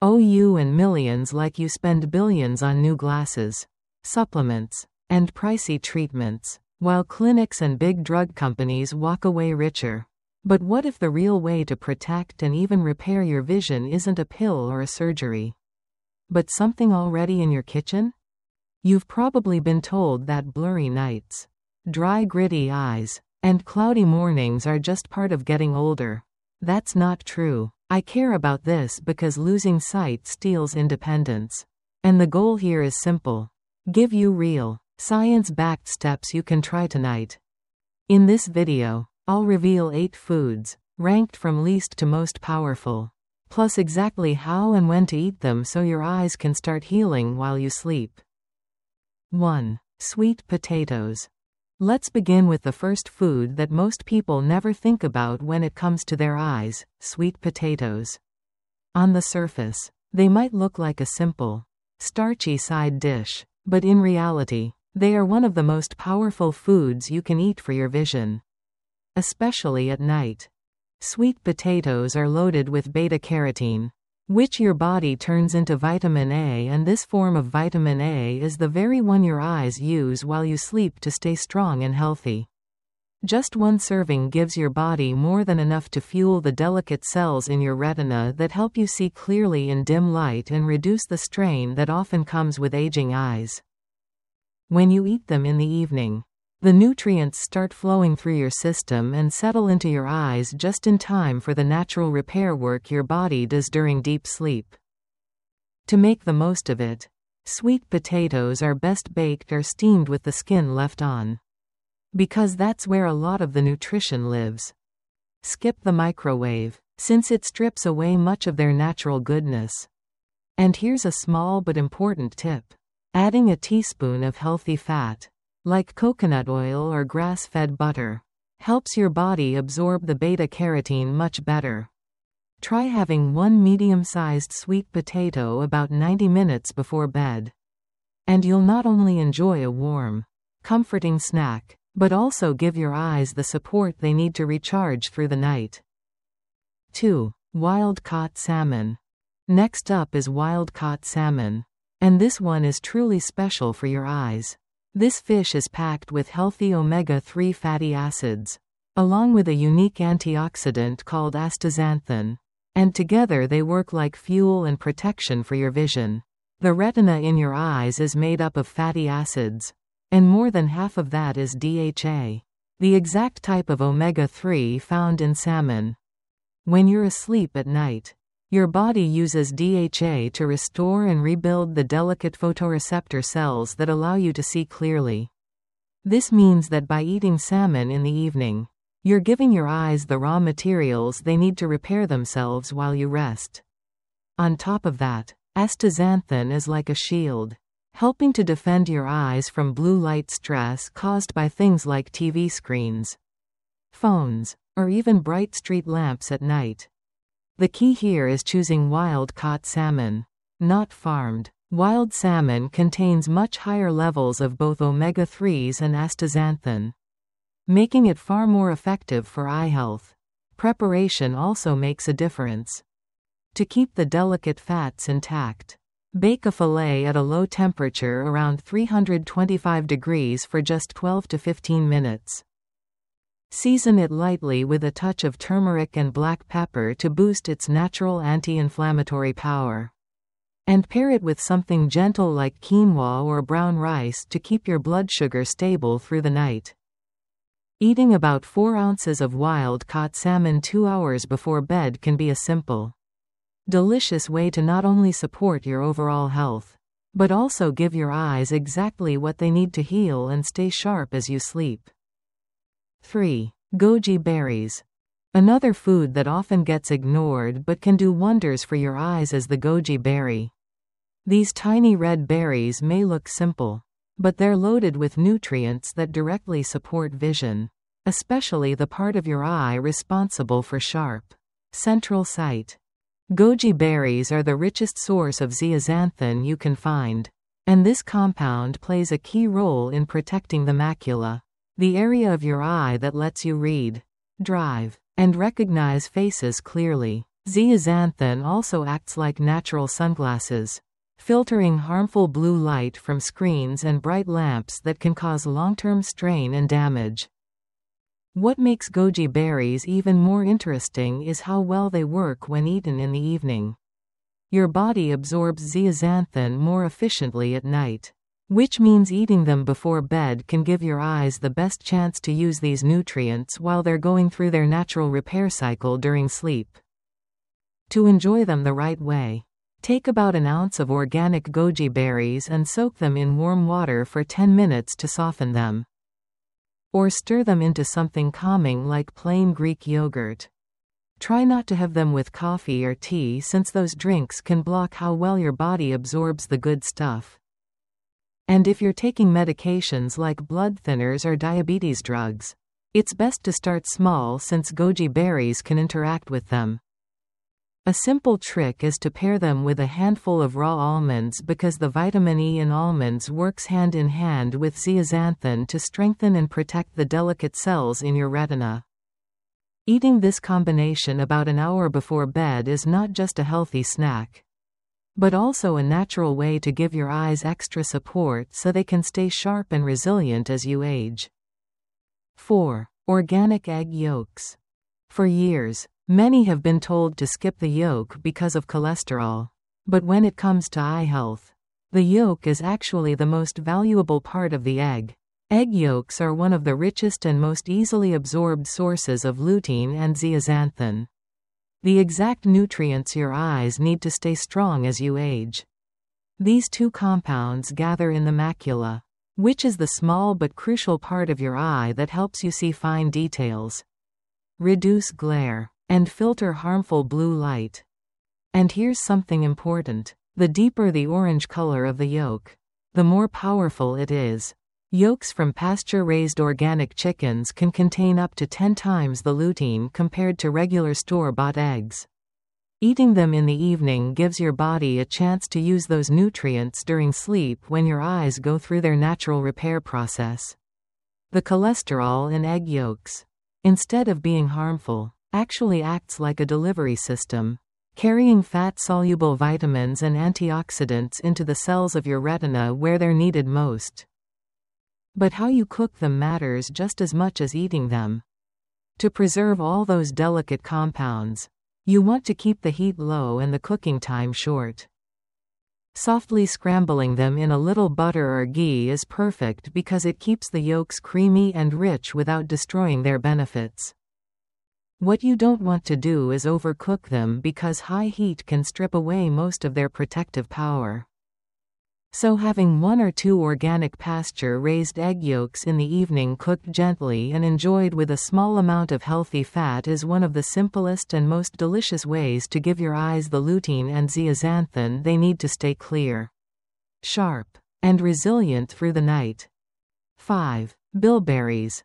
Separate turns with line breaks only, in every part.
Oh, you and millions like you spend billions on new glasses, supplements, and pricey treatments, while clinics and big drug companies walk away richer. But what if the real way to protect and even repair your vision isn't a pill or a surgery, but something already in your kitchen? You've probably been told that blurry nights, dry gritty eyes, and cloudy mornings are just part of getting older. That's not true. I care about this because losing sight steals independence. And the goal here is simple. Give you real, science-backed steps you can try tonight. In this video, I'll reveal 8 foods, ranked from least to most powerful, plus exactly how and when to eat them so your eyes can start healing while you sleep. 1. Sweet potatoes. Let's begin with the first food that most people never think about when it comes to their eyes: sweet potatoes. On the surface, they might look like a simple, starchy side dish, but in reality, they are one of the most powerful foods you can eat for your vision, especially at night. Sweet potatoes are loaded with beta-carotene, which your body turns into vitamin A, and this form of vitamin A is the very one your eyes use while you sleep to stay strong and healthy. Just one serving gives your body more than enough to fuel the delicate cells in your retina that help you see clearly in dim light and reduce the strain that often comes with aging eyes. When you eat them in the evening, the nutrients start flowing through your system and settle into your eyes just in time for the natural repair work your body does during deep sleep. To make the most of it, sweet potatoes are best baked or steamed with the skin left on, because that's where a lot of the nutrition lives. Skip the microwave, since it strips away much of their natural goodness. And here's a small but important tip. Adding a teaspoon of healthy fat, like coconut oil or grass-fed butter, helps your body absorb the beta-carotene much better. Try having one medium-sized sweet potato about 90 minutes before bed. And you'll not only enjoy a warm, comforting snack, but also give your eyes the support they need to recharge through the night. 2. Wild-caught salmon. Next up is wild-caught salmon. And this one is truly special for your eyes. This fish is packed with healthy omega-3 fatty acids, along with a unique antioxidant called astaxanthin. And together they work like fuel and protection for your vision. The retina in your eyes is made up of fatty acids, and more than half of that is DHA, the exact type of omega-3 found in salmon. When you're asleep at night, your body uses DHA to restore and rebuild the delicate photoreceptor cells that allow you to see clearly. This means that by eating salmon in the evening, you're giving your eyes the raw materials they need to repair themselves while you rest. On top of that, astaxanthin is like a shield, helping to defend your eyes from blue light stress caused by things like TV screens, phones, or even bright street lamps at night. The key here is choosing wild-caught salmon, not farmed. Wild salmon contains much higher levels of both omega-3s and astaxanthin, making it far more effective for eye health. Preparation also makes a difference. To keep the delicate fats intact, bake a fillet at a low temperature around 325 degrees for just 12 to 15 minutes. Season it lightly with a touch of turmeric and black pepper to boost its natural anti-inflammatory power. And pair it with something gentle like quinoa or brown rice to keep your blood sugar stable through the night. Eating about 4 ounces of wild-caught salmon 2 hours before bed can be a simple, delicious way to not only support your overall health, but also give your eyes exactly what they need to heal and stay sharp as you sleep. 3. Goji berries. Another food that often gets ignored but can do wonders for your eyes is the goji berry. These tiny red berries may look simple, but they're loaded with nutrients that directly support vision, especially the part of your eye responsible for sharp, central sight. Goji berries are the richest source of zeaxanthin you can find, and this compound plays a key role in protecting the macula, the area of your eye that lets you read, drive, and recognize faces clearly. Zeaxanthin also acts like natural sunglasses, filtering harmful blue light from screens and bright lamps that can cause long-term strain and damage. What makes goji berries even more interesting is how well they work when eaten in the evening. Your body absorbs zeaxanthin more efficiently at night, which means eating them before bed can give your eyes the best chance to use these nutrients while they're going through their natural repair cycle during sleep. To enjoy them the right way, take about an ounce of organic goji berries and soak them in warm water for 10 minutes to soften them. Or stir them into something calming like plain Greek yogurt. Try not to have them with coffee or tea since those drinks can block how well your body absorbs the good stuff. And if you're taking medications like blood thinners or diabetes drugs, it's best to start small since goji berries can interact with them. A simple trick is to pair them with a handful of raw almonds because the vitamin E in almonds works hand in hand with zeaxanthin to strengthen and protect the delicate cells in your retina. Eating this combination about an hour before bed is not just a healthy snack, but also a natural way to give your eyes extra support so they can stay sharp and resilient as you age. 4. Organic egg yolks. For years, many have been told to skip the yolk because of cholesterol. But when it comes to eye health, the yolk is actually the most valuable part of the egg. Egg yolks are one of the richest and most easily absorbed sources of lutein and zeaxanthin, the exact nutrients your eyes need to stay strong as you age. These two compounds gather in the macula, which is the small but crucial part of your eye that helps you see fine details, reduce glare, and filter harmful blue light. And here's something important. The deeper the orange color of the yolk, the more powerful it is. Yolks from pasture-raised organic chickens can contain up to 10 times the lutein compared to regular store-bought eggs. Eating them in the evening gives your body a chance to use those nutrients during sleep when your eyes go through their natural repair process. The cholesterol in egg yolks, instead of being harmful, actually acts like a delivery system, carrying fat-soluble vitamins and antioxidants into the cells of your retina where they're needed most. But how you cook them matters just as much as eating them. To preserve all those delicate compounds, you want to keep the heat low and the cooking time short. Softly scrambling them in a little butter or ghee is perfect because it keeps the yolks creamy and rich without destroying their benefits. What you don't want to do is overcook them because high heat can strip away most of their protective power. So having 1 or 2 organic pasture-raised egg yolks in the evening cooked gently and enjoyed with a small amount of healthy fat is one of the simplest and most delicious ways to give your eyes the lutein and zeaxanthin they need to stay clear, sharp, and resilient through the night. 5. Bilberries.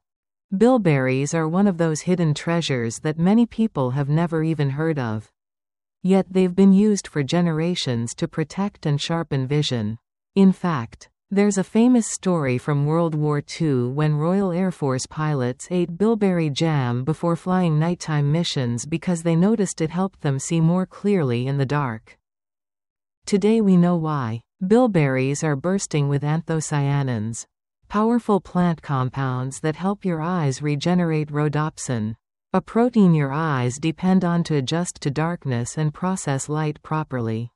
Bilberries are one of those hidden treasures that many people have never even heard of. Yet they've been used for generations to protect and sharpen vision. In fact, there's a famous story from World War II when Royal Air Force pilots ate bilberry jam before flying nighttime missions because they noticed it helped them see more clearly in the dark. Today we know why. Bilberries are bursting with anthocyanins, powerful plant compounds that help your eyes regenerate rhodopsin, a protein your eyes depend on to adjust to darkness and process light properly.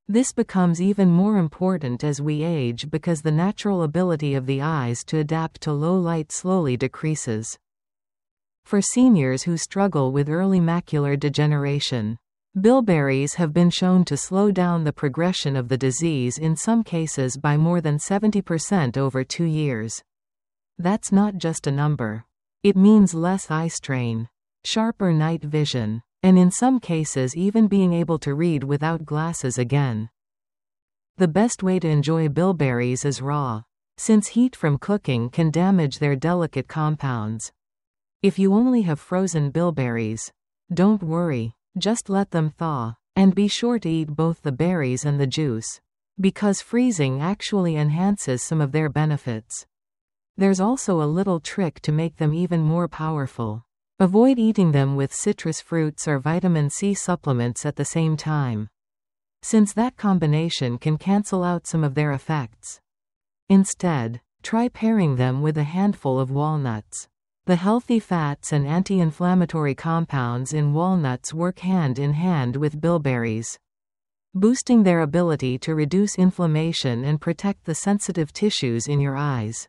This becomes even more important as we age because the natural ability of the eyes to adapt to low light slowly decreases. For seniors who struggle with early macular degeneration, bilberries have been shown to slow down the progression of the disease in some cases by more than 70% over 2 years. That's not just a number. It means less eye strain, sharper night vision, and in some cases even being able to read without glasses again. The best way to enjoy bilberries is raw, since heat from cooking can damage their delicate compounds. If you only have frozen bilberries, don't worry. Just let them thaw, and be sure to eat both the berries and the juice, because freezing actually enhances some of their benefits. There's also a little trick to make them even more powerful. Avoid eating them with citrus fruits or vitamin C supplements at the same time, since that combination can cancel out some of their effects. Instead, try pairing them with a handful of walnuts. The healthy fats and anti-inflammatory compounds in walnuts work hand in hand with bilberries, boosting their ability to reduce inflammation and protect the sensitive tissues in your eyes.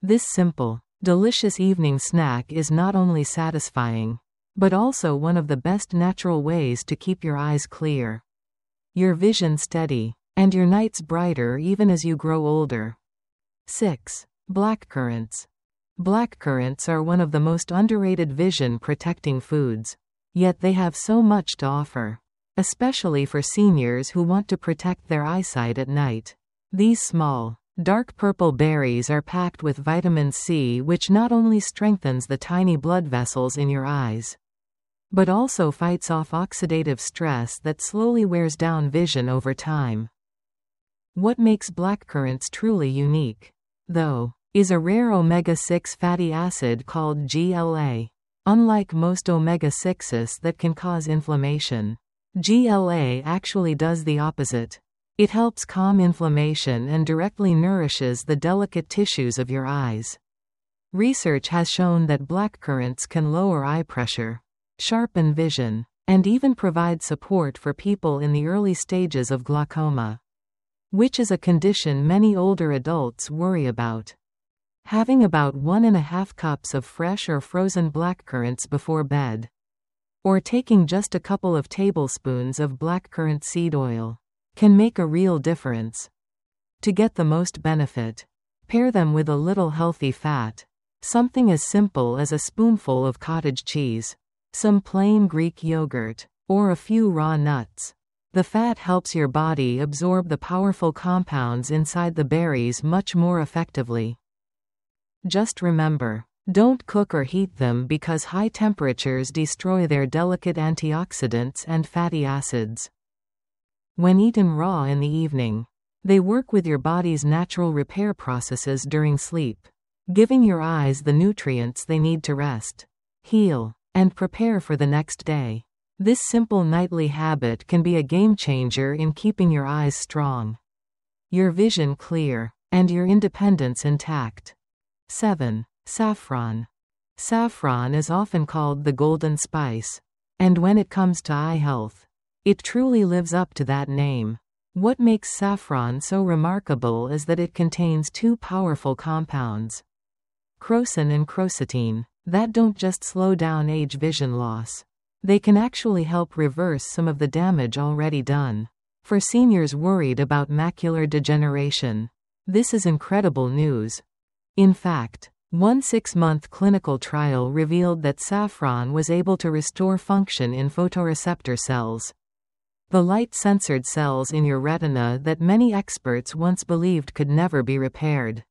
This simple, delicious evening snack is not only satisfying, but also one of the best natural ways to keep your eyes clear, your vision steady, and your nights brighter even as you grow older. 6. Blackcurrants. Blackcurrants are one of the most underrated vision-protecting foods. Yet they have so much to offer, especially for seniors who want to protect their eyesight at night. These small, dark purple berries are packed with vitamin C, which not only strengthens the tiny blood vessels in your eyes, but also fights off oxidative stress that slowly wears down vision over time. What makes blackcurrants truly unique, though, is a rare omega-6 fatty acid called GLA. Unlike most omega-6s that can cause inflammation, GLA actually does the opposite. It helps calm inflammation and directly nourishes the delicate tissues of your eyes. Research has shown that blackcurrants can lower eye pressure, sharpen vision, and even provide support for people in the early stages of glaucoma, which is a condition many older adults worry about. Having about 1.5 cups of fresh or frozen blackcurrants before bed, or taking just a couple of tablespoons of blackcurrant seed oil, can make a real difference. To get the most benefit, pair them with a little healthy fat, something as simple as a spoonful of cottage cheese, some plain Greek yogurt, or a few raw nuts. The fat helps your body absorb the powerful compounds inside the berries much more effectively. Just remember, don't cook or heat them because high temperatures destroy their delicate antioxidants and fatty acids. When eaten raw in the evening, they work with your body's natural repair processes during sleep, giving your eyes the nutrients they need to rest, heal, and prepare for the next day. This simple nightly habit can be a game changer in keeping your eyes strong, your vision clear, and your independence intact. 7. Saffron. Saffron is often called the golden spice, and when it comes to eye health, it truly lives up to that name. What makes saffron so remarkable is that it contains two powerful compounds, crocin and crocetine, that don't just slow down age vision loss. They can actually help reverse some of the damage already done. For seniors worried about macular degeneration, this is incredible news. In fact, one 6-month clinical trial revealed that saffron was able to restore function in photoreceptor cells, the light-censored cells in your retina that many experts once believed could never be repaired.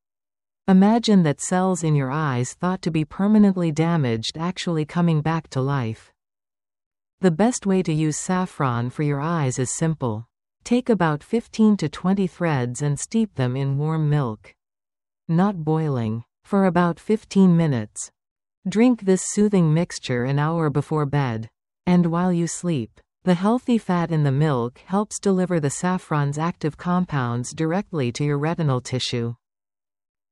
Imagine that cells in your eyes thought to be permanently damaged actually coming back to life. The best way to use saffron for your eyes is simple. Take about 15 to 20 threads and steep them in warm milk, not boiling, for about 15 minutes. Drink this soothing mixture an hour before bed, and while you sleep. The healthy fat in the milk helps deliver the saffron's active compounds directly to your retinal tissue.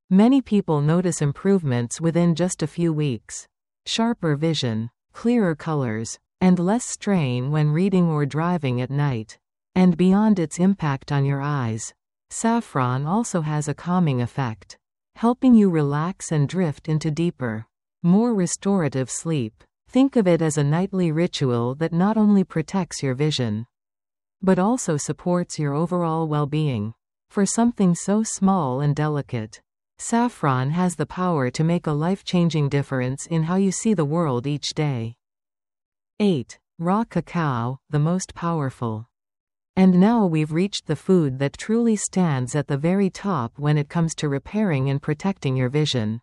Many people notice improvements within just a few weeks. Sharper vision, clearer colors, and less strain when reading or driving at night. And beyond its impact on your eyes, saffron also has a calming effect, helping you relax and drift into deeper, more restorative sleep. Think of it as a nightly ritual that not only protects your vision, but also supports your overall well-being. For something so small and delicate, saffron has the power to make a life-changing difference in how you see the world each day. 8. Raw cacao, the most powerful. And now we've reached the food that truly stands at the very top when it comes to repairing and protecting your vision.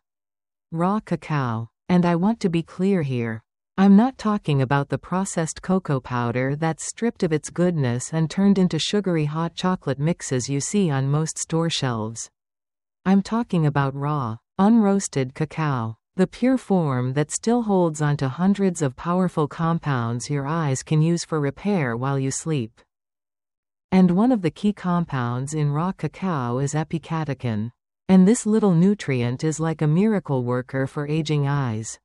Raw cacao. And I want to be clear here. I'm not talking about the processed cocoa powder that's stripped of its goodness and turned into sugary hot chocolate mixes you see on most store shelves. I'm talking about raw, unroasted cacao. The pure form that still holds onto hundreds of powerful compounds your eyes can use for repair while you sleep. And one of the key compounds in raw cacao is epicatechin. And this little nutrient is like a miracle worker for aging eyes.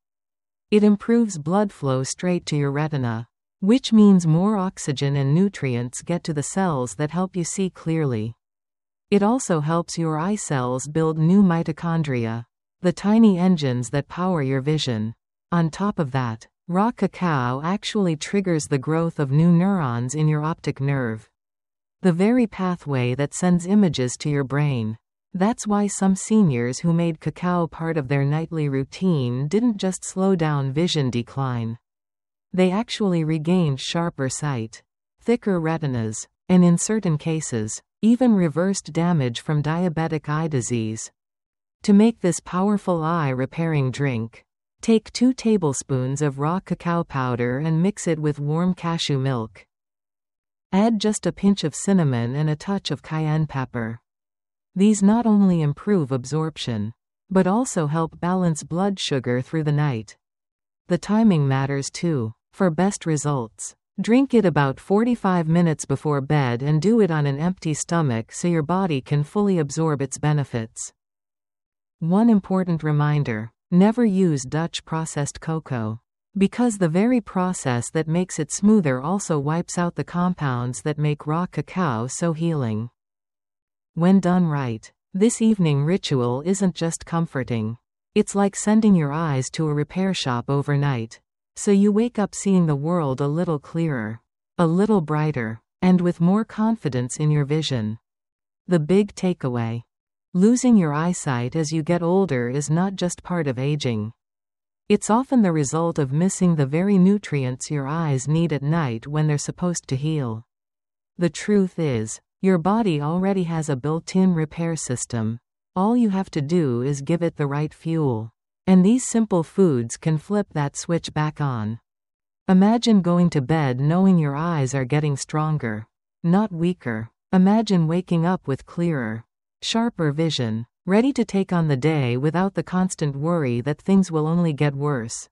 It improves blood flow straight to your retina, which means more oxygen and nutrients get to the cells that help you see clearly. It also helps your eye cells build new mitochondria, the tiny engines that power your vision. On top of that, raw cacao actually triggers the growth of new neurons in your optic nerve, the very pathway that sends images to your brain. That's why some seniors who made cacao part of their nightly routine didn't just slow down vision decline. They actually regained sharper sight, thicker retinas, and in certain cases, even reversed damage from diabetic eye disease. To make this powerful eye-repairing drink, take 2 tablespoons of raw cacao powder and mix it with warm cashew milk. Add just a pinch of cinnamon and a touch of cayenne pepper. These not only improve absorption, but also help balance blood sugar through the night. The timing matters too. For best results, drink it about 45 minutes before bed and do it on an empty stomach so your body can fully absorb its benefits. One important reminder: never use Dutch processed cocoa, because the very process that makes it smoother also wipes out the compounds that make raw cacao so healing. When done right, this evening ritual isn't just comforting. It's like sending your eyes to a repair shop overnight, so you wake up seeing the world a little clearer, a little brighter, and with more confidence in your vision. The big takeaway: losing your eyesight as you get older is not just part of aging. It's often the result of missing the very nutrients your eyes need at night when they're supposed to heal. The truth is, your body already has a built-in repair system. All you have to do is give it the right fuel. And these simple foods can flip that switch back on. Imagine going to bed knowing your eyes are getting stronger, not weaker. Imagine waking up with clearer, sharper vision, ready to take on the day without the constant worry that things will only get worse.